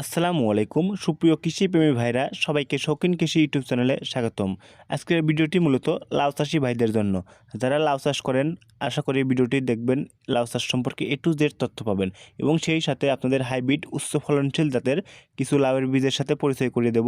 আসসালামু আলাইকুম সুপ্রিয় কৃষিপ্রেমী ভাইরা সবাইকে শৌখিন কৃষি ইউটিউব চ্যানেলে স্বাগতম। আজকের ভিডিওটি মূলত লাউ চাষি ভাইদের জন্য। যারা লাউ চাষ করেন আশা করি ভিডিওটি দেখবেন, লাউ চাষ সম্পর্কে A to Z তথ্য পাবেন এবং সেই সাথে আপনাদের হাইব্রিড উচ্চ ফলনশীল জাতের কিছু লাউয়ের বীজের সাথে পরিচয় করিয়ে দেব,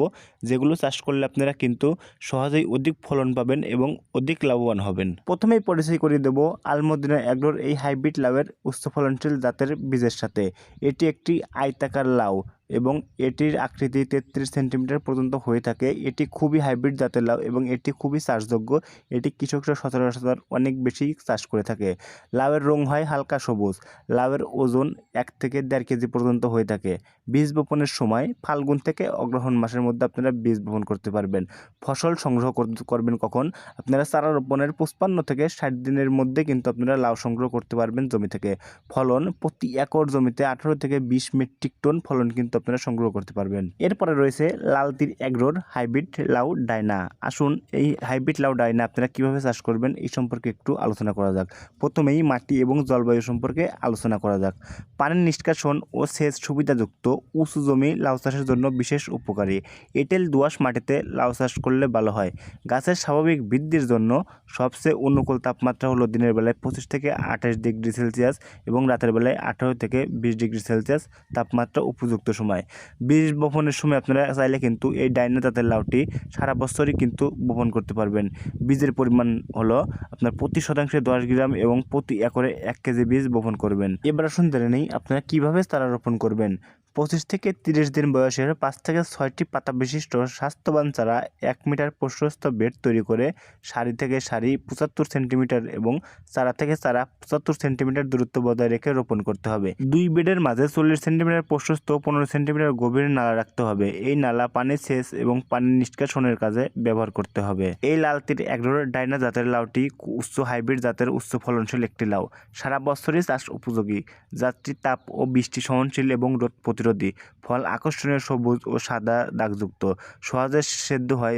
যেগুলো চাষ করলে আপনারা কিন্তু সহজেই অধিক ফলন পাবেন এবং অধিক লাভবান হবেন। প্রথমেই পরিচয় করিয়ে দেব আলমদিনা এগ্রোর এই হাইব্রিড লাউয়ের উচ্চ ফলনশীল জাতের বীজের সাথে। এটি একটি আয়তাকার লাউ এবং এটির আকৃতি 33 সেন্টিমিটার পর্যন্ত হয়ে থাকে। এটি খুবই হাইব্রিড জাতের লাউ এবং এটি খুবই চাষযোগ্য। এটি কৃষকরা সচরাচর অনেক বেশি চাষ করে থাকে। লাউয়ের রং হয় হালকা সবুজ। লাউয়ের ওজন 1 থেকে 1.5 কেজি পর্যন্ত হয়ে থাকে। বীজ বপনের সময় ফাল্গুন থেকে অগ্রহায়ণ মাসের মধ্যে আপনারা বীজ বপন করতে পারবেন। ফসল সংগ্রহ করবেন কখন? আপনারা চারা রোপণের 55 থেকে 60 দিনের মধ্যে কিন্তু আপনারা লাউ সংগ্রহ করতে পারবেন জমি থেকে। ফলন প্রতি একর জমিতে 18 থেকে 20 মেট্রিক টন ফলন কিন্তু আপনারা সংগ্রহ করতে পারবেন। এরপরে রয়েছে লালতির এগ্রোর হাইব্রিড লাউ ডায়না। আসুন এই হাইব্রিড লাউ ডায়না আপনারা কিভাবে চাষ করবেন এই সম্পর্কে একটু আলোচনা করা যাক। প্রথমেই মাটি এবং জলবায়ু সম্পর্কে আলোচনা করা যাক। পানির নিষ্কাশন ও সেচ সুবিধাযুক্ত উঁচু জমি লাউ চাষের জন্য বিশেষ উপকারী। এঁটেল দোআঁশ মাটিতে লাউ চাষ করলে ভালো হয়। গাছের স্বাভাবিক বৃদ্ধির জন্য সবচেয়ে অনুকূল তাপমাত্রা হলো দিনের বেলায় 25 থেকে 28 ডিগ্রি সেলসিয়াস এবং রাতের বেলায় 18 থেকে 20 ডিগ্রি সেলসিয়াস তাপমাত্রা উপযুক্ত সময়। বীজ বপনের সময় আপনারা চাইলে কিন্তু এই ডায়না জাতের লাউটি সারা বছরই কিন্তু বপন করতে পারবেন। বীজের পরিমাণ হলো আপনার প্রতি শতাংশে 10 গ্রাম এবং প্রতি একরে 1 কেজি বীজ বপন করবেন। এবার আসুন জেনে নেই আপনারা কীভাবে চারা রোপণ করবেন। 25 থেকে 30 দিন বয়সের 5 থেকে 6টি পাতা বিশিষ্ট স্বাস্থ্যবান চারা 1 মিটার প্রশস্ত বেড তৈরি করে সারি থেকে সারি 75 সেন্টিমিটার এবং চারা থেকে চারা 75 সেন্টিমিটার দূরত্ব বজায় রেখে রোপণ করতে হবে। 2 বেডের মাঝে 40 সেন্টিমিটার প্রশস্ত 15 সেন্টিমিটার গভীর নালা রাখতে হবে। এই নালা পানি সেচ এবং পানি নিষ্কাশনের কাজে ব্যবহার করতে হবে। এই লালতির এগ্রোর ডায়না জাতের লাউটি উচ্চ হাইব্রিড জাতের উচ্চ ফলনশীল একটি লাউ। সারা বছরই চাষ উপযোগী। জাতটি তাপ ও বৃষ্টি সহনশীল এবং রোগ প্রতিরোধী। ফল আকর্ষণীয় সবুজ ও সাদা দাগযুক্ত। সহজে সেদ্ধ হয়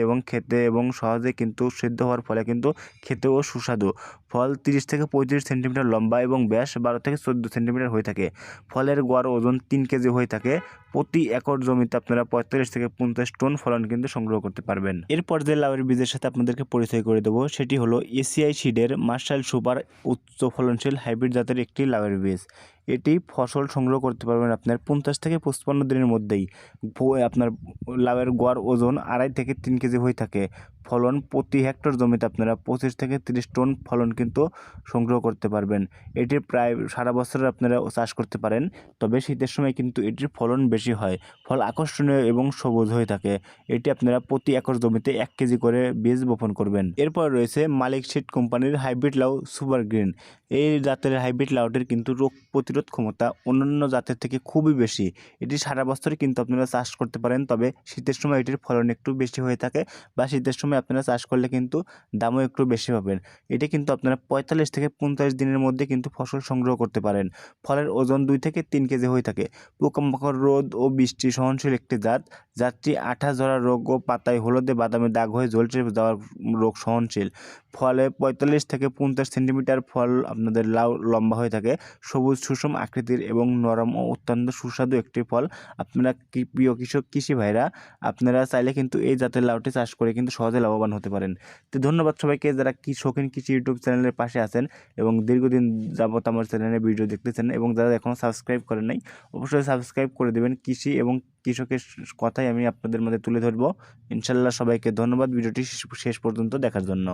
এবং সহজে কিন্তু সেদ্ধ হওয়ার ফলে কিন্তু খেতেও সুস্বাদু। ফল 30 থেকে 35 সেন্টিমিটার লম্বা এবং ব্যাস 12 থেকে 14 সেন্টিমিটার হয়ে থাকে। ফলের গড় ওজন 3 কেজি হয়ে থাকে। প্রতি একর জমিতে আপনারা 45 থেকে 50 টন ফলন কিন্তু সংগ্রহ করতে পারবেন। এরপর যে লাউয়ের বীজের সাথে আপনাদেরকে পরিচয় করে দেবো সেটি হলো এসিআই সিডের মার্শাল সুপার উচ্চ ফলনশীল হাইব্রিড জাতের একটি লাউয়ের বীজ। এটি ফসল সংগ্রহ করতে পারবেন আপনার 50 থেকে 55 দিনের মধ্যেই। আপনার লাউয়ের গড় ওজন 2.5 থেকে 3 কেজি হয়ে থাকে। ফলন প্রতি হেক্টর জমিতে আপনারা 25 থেকে 30 টন ফলন কিন্তু সংগ্রহ করতে পারবেন। এটির প্রায় সারা বছর আপনারা চাষ করতে পারেন, তবে শীতের সময় কিন্তু এটির ফলন বেশি হয়। ফল আকর্ষণীয় এবং সবুজ হয়ে থাকে। এটি আপনারা প্রতি একর জমিতে 1 কেজি করে বীজ বপন করবেন। এরপর রয়েছে মালিক সিড কোম্পানির হাইব্রিড লাউ সুপার গ্রিন। এই জাতের হাইব্রিড লাউটির কিন্তু রোগ প্রতিরোধ ক্ষমতা অন্যান্য জাতের থেকে খুবই বেশি। এটি সারা বছরই কিন্তু আপনারা চাষ করতে পারেন, তবে শীতের সময় এটির ফলন একটু বেশি হয়ে থাকে বা শীতের সময় আপনারা চাষ করলে কিন্তু দামও একটু বেশি পাবেন। এটি কিন্তু আপনারা 45 থেকে 50 দিনের মধ্যে কিন্তু ফসল সংগ্রহ করতে পারেন। ফলের ওজন 2 থেকে 3 কেজি হয়ে থাকে। পোকামাকড়, রোদ ও বৃষ্টি সহনশীল একটি জাত। জাতটি আঠা ঝরা রোগ ও পাতায় হলদে বাদামি দাগ হয়ে ঝলসে যাওয়ার রোগ সহনশীল। ফলে 45 থেকে 50 সেন্টিমিটার ফল আপনাদের লাউ লম্বা হয়ে থাকে। সবুজ সুষম আকৃতির এবং নরম ও অত্যন্ত সুস্বাদু একটি ফল। আপনারা প্রিয় কৃষি ভাইরা আপনারা চাইলে কিন্তু এই জাতের লাউটি চাষ করে কিন্তু সহজে লাভবান হতে পারেন। তো ধন্যবাদ সবাইকে যারা শৌখিন কৃষি ইউটিউব চ্যানেলের পাশে আছেন এবং দীর্ঘদিন যাবত আমার চ্যানেলে ভিডিও দেখতেছেন এবং যারা এখনও সাবস্ক্রাইব করেন নাই অবশ্যই সাবস্ক্রাইব করে দেবেন। কৃষি এবং কৃষকের কথাই আমি আপনাদের মধ্যে তুলে ধরবো। ইনশাল্লাহ সবাইকে ধন্যবাদ ভিডিওটি শেষ পর্যন্ত দেখার জন্য।